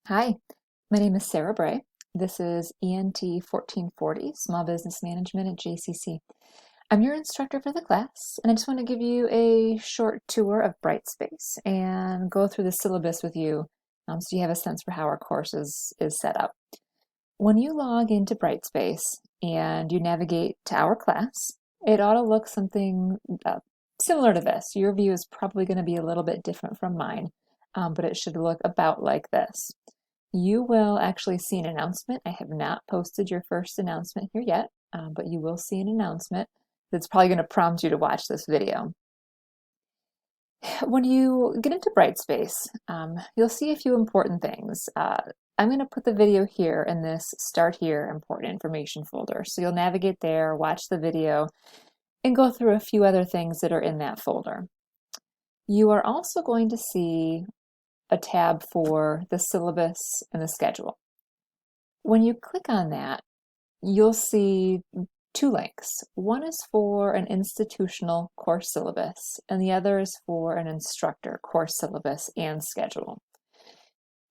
Hi, my name is Sarah Bray. This is ENT 1440, Small Business Management at JCC. I'm your instructor for the class, and I just want to give you a short tour of Brightspace and go through the syllabus with you so you have a sense for how our course is set up. When you log into Brightspace and you navigate to our class, it ought to look something similar to this. Your view is probably going to be a little bit different from mine, but it should look about like this. You will actually see an announcement. I have not posted your first announcement here yet, but you will see an announcement that's probably going to prompt you to watch this video. When you get into Brightspace, you'll see a few important things. I'm going to put the video here in this Start Here Important Information folder. So you'll navigate there, watch the video, and go through a few other things that are in that folder. You are also going to see a tab for the syllabus and the schedule. When you click on that, you'll see two links. One is for an institutional course syllabus, and the other is for an instructor course syllabus and schedule.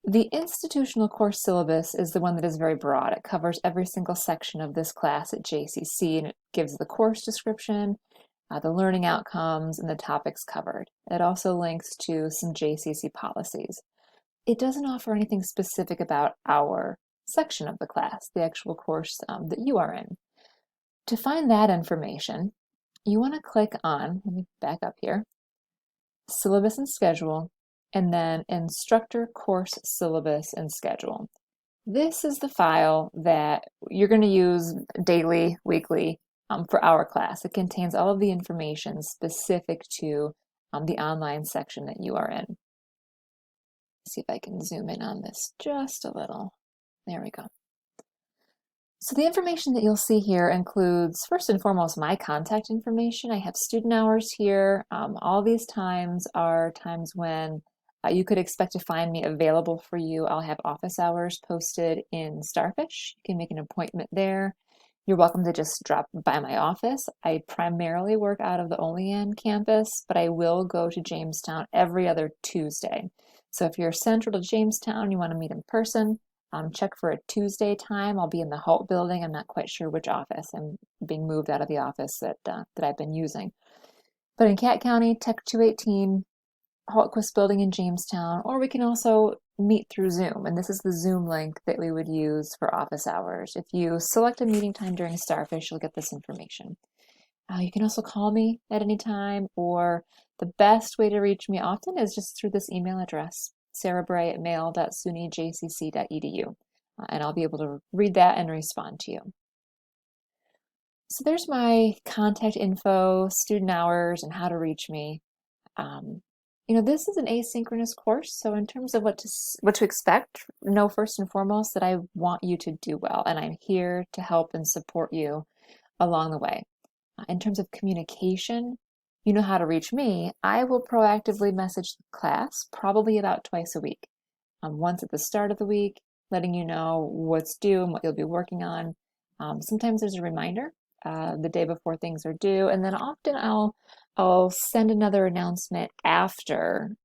The institutional course syllabus is the one that is very broad. It covers every single section of this class at JCC, and it gives the course description, the learning outcomes, and the topics covered. It also links to some JCC policies. It doesn't offer anything specific about our section of the class, the actual course that you are in. To find that information, you want to click on, let me back up here, Syllabus and Schedule, and then Instructor Course Syllabus and Schedule. This is the file that you're going to use daily, weekly, for our class. It contains all of the information specific to the online section that you are in. Let's see if I can zoom in on this just a little. There we go. So the information that you'll see here includes, first and foremost, my contact information. I have student hours here. All these times are times when you could expect to find me available for you. I'll have office hours posted in Starfish. You can make an appointment there. You're welcome to just drop by my office. I primarily work out of the Olean campus, but I will go to Jamestown every other Tuesday. So if you're central to Jamestown, you want to meet in person, check for a Tuesday time. I'll be in the Halt building. I'm not quite sure which office. I'm being moved out of the office that I've been using. But in Cat County, Tech 218, Haltquist building in Jamestown, or we can also meet through Zoom. And this is the Zoom link that we would use for office hours. If you select a meeting time during Starfish, you'll get this information. You can also call me at any time, or the best way to reach me often is just through this email address, sarahbray@mail.sunijcc.edu, and I'll be able to read that and respond to you. So there's my contact info, student hours, and how to reach me. This is an asynchronous course, so in terms of what to expect, know first and foremost that I want you to do well, and I'm here to help and support you along the way. In terms of communication, you know how to reach me. I will proactively message the class probably about twice a week. Once at the start of the week, letting you know what's due and what you'll be working on. Sometimes there's a reminder the day before things are due, and then often I'll send another announcement after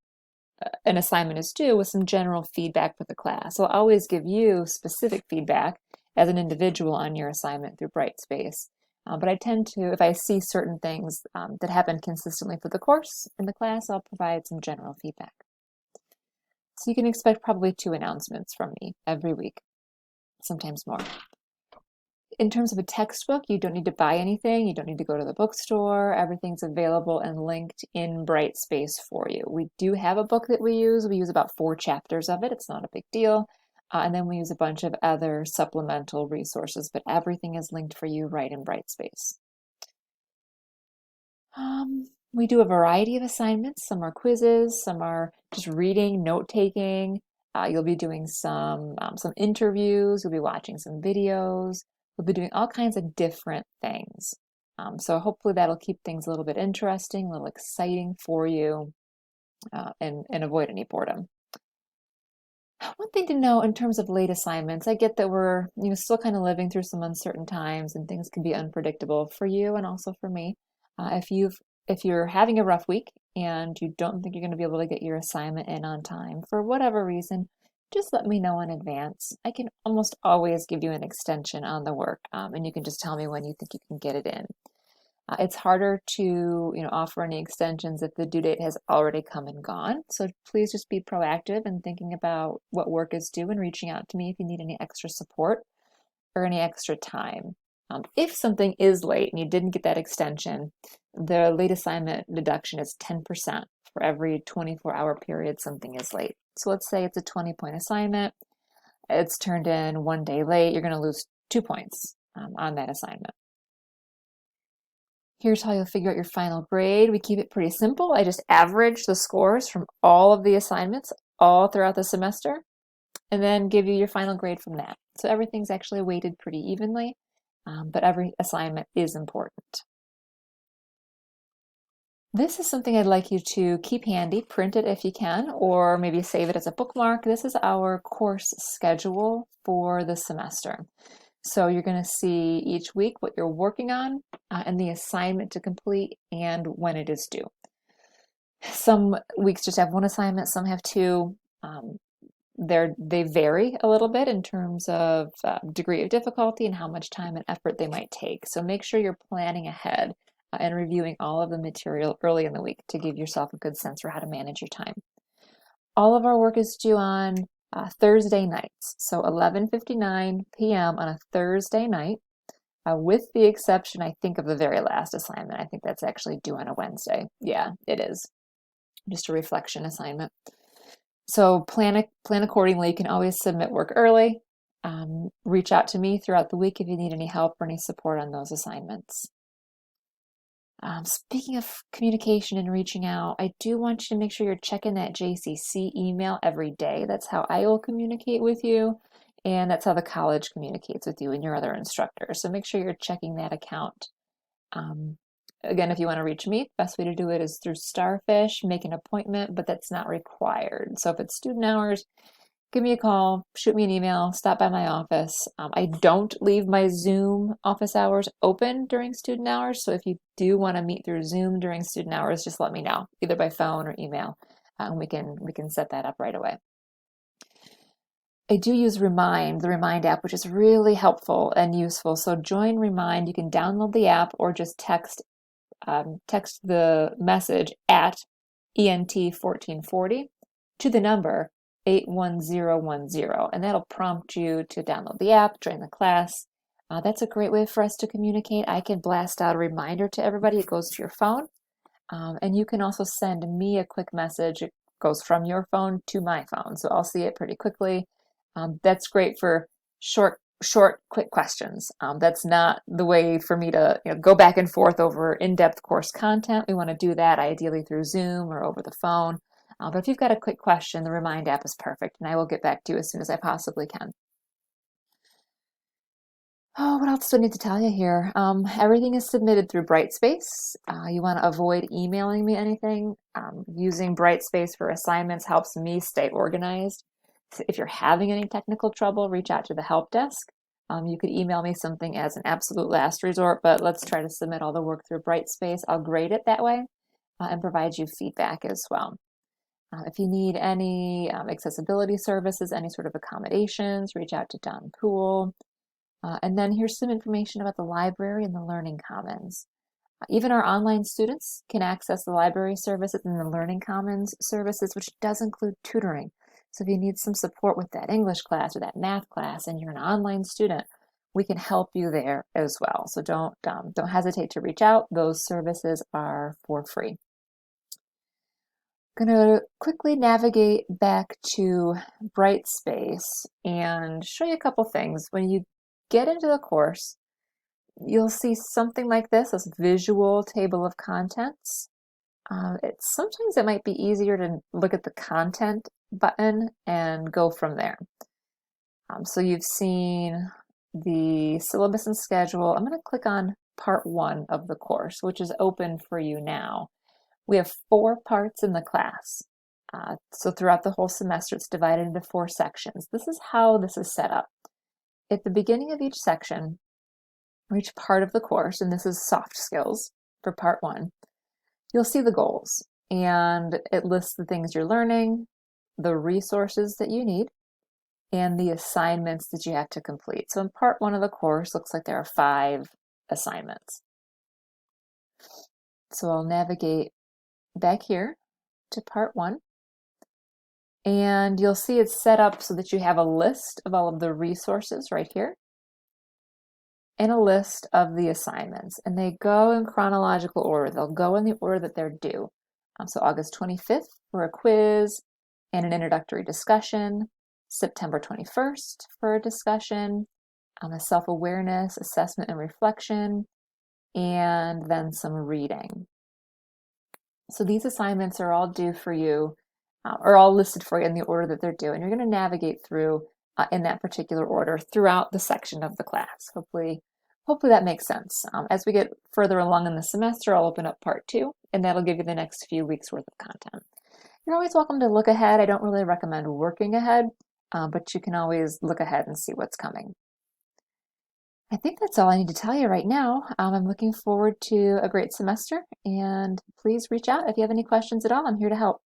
an assignment is due with some general feedback for the class. So I'll always give you specific feedback as an individual on your assignment through Brightspace. But I tend to, if I see certain things that happen consistently for the course in the class, I'll provide some general feedback. So you can expect probably 2 announcements from me every week, sometimes more. In terms of a textbook, you don't need to buy anything. You don't need to go to the bookstore. Everything's available and linked in Brightspace for you. We do have a book that we use. We use about 4 chapters of it. It's not a big deal. And then we use a bunch of other supplemental resources, but everything is linked for you right in Brightspace. We do a variety of assignments. Some are quizzes, some are just reading, note-taking. You'll be doing some interviews. You'll be watching some videos. We'll be doing all kinds of different things. So hopefully that'll keep things a little bit interesting, a little exciting for you, and avoid any boredom. One thing to know in terms of late assignments, I get that we're still kind of living through some uncertain times and things can be unpredictable for you and also for me. If you're having a rough week and you don't think you're going to be able to get your assignment in on time for whatever reason, just let me know in advance. I can almost always give you an extension on the work, and you can just tell me when you think you can get it in. It's harder to, offer any extensions if the due date has already come and gone. So please just be proactive in thinking about what work is due and reaching out to me if you need any extra support or any extra time. If something is late and you didn't get that extension, the late assignment deduction is 10% for every 24-hour period something is late. So let's say it's a 20-point assignment. It's turned in 1 day late. You're going to lose 2 points on that assignment. Here's how you'll figure out your final grade. We keep it pretty simple. I just average the scores from all of the assignments all throughout the semester and then give you your final grade from that. So everything's actually weighted pretty evenly, but every assignment is important. This is something I'd like you to keep handy, print it if you can, or maybe save it as a bookmark. This is our course schedule for the semester. So you're going to see each week what you're working on and the assignment to complete and when it is due. Some weeks just have one assignment, some have two. They vary a little bit in terms of degree of difficulty and how much time and effort they might take. So make sure you're planning ahead and reviewing all of the material early in the week to give yourself a good sense for how to manage your time. All of our work is due on Thursday nights, so 11:59 p.m. on a Thursday night, with the exception, I think, of the very last assignment. I think that's actually due on a Wednesday. Yeah, it is. Just a reflection assignment. So plan accordingly. You can always submit work early. Reach out to me throughout the week if you need any help or any support on those assignments. Speaking of communication and reaching out, I do want you to make sure you're checking that JCC email every day. That's how I will communicate with you, and that's how the college communicates with you and your other instructors. So make sure you're checking that account. Again, if you want to reach me, the best way to do it is through Starfish, make an appointment, but that's not required. So if it's student hours, give me a call, shoot me an email, stop by my office. I don't leave my Zoom office hours open during student hours. So if you do want to meet through Zoom during student hours, just let me know, either by phone or email, and we can set that up right away. I do use the Remind app, which is really helpful and useful. So join Remind. You can download the app or just text the message at ENT 1440 to the number 81010, and that'll prompt you to download the app, join the class. That's a great way for us to communicate. I can blast out a reminder to everybody. It goes to your phone, and you can also send me a quick message. It goes from your phone to my phone, so I'll see it pretty quickly. That's great for short, quick questions. That's not the way for me to go back and forth over in-depth course content. We want to do that ideally through Zoom or over the phone. But if you've got a quick question, the Remind app is perfect, and I will get back to you as soon as I possibly can. Oh, what else do I need to tell you here? Everything is submitted through Brightspace. You want to avoid emailing me anything. Using Brightspace for assignments helps me stay organized. So if you're having any technical trouble, reach out to the help desk. You could email me something as an absolute last resort, but let's try to submit all the work through Brightspace. I'll grade it that way and provide you feedback as well. If you need any accessibility services, any sort of accommodations, reach out to Don Poole. And then here's some information about the library and the Learning Commons. Even our online students can access the library services and the Learning Commons services, which does include tutoring. So if you need some support with that English class or that math class and you're an online student, we can help you there as well. So don't hesitate to reach out. Those services are for free. I'm going to quickly navigate back to Brightspace and show you a couple things. When you get into the course, you'll see something like this visual table of contents. Sometimes it might be easier to look at the content button and go from there. So you've seen the syllabus and schedule. I'm going to click on part 1 of the course, which is open for you now. We have 4 parts in the class. So throughout the whole semester, it's divided into 4 sections. This is how this is set up. At the beginning of each section, or each part of the course, and this is soft skills for part 1, you'll see the goals, and it lists the things you're learning, the resources that you need, and the assignments that you have to complete. So in part 1 of the course, looks like there are 5 assignments. So I'll navigate back here to part 1. And you'll see it's set up so that you have a list of all of the resources right here and a list of the assignments. And they go in chronological order. They'll go in the order that they're due. So August 25th for a quiz and an introductory discussion. September 21st for a discussion, a self-awareness, assessment and reflection, and then some reading. So these assignments are all due for you, are all listed for you in the order that they're due, and you're going to navigate through in that particular order throughout the section of the class. Hopefully that makes sense. As we get further along in the semester, I'll open up part 2, and that'll give you the next few weeks worth of content. You're always welcome to look ahead. I don't really recommend working ahead, but you can always look ahead and see what's coming. I think that's all I need to tell you right now. I'm looking forward to a great semester, and please reach out if you have any questions at all. I'm here to help.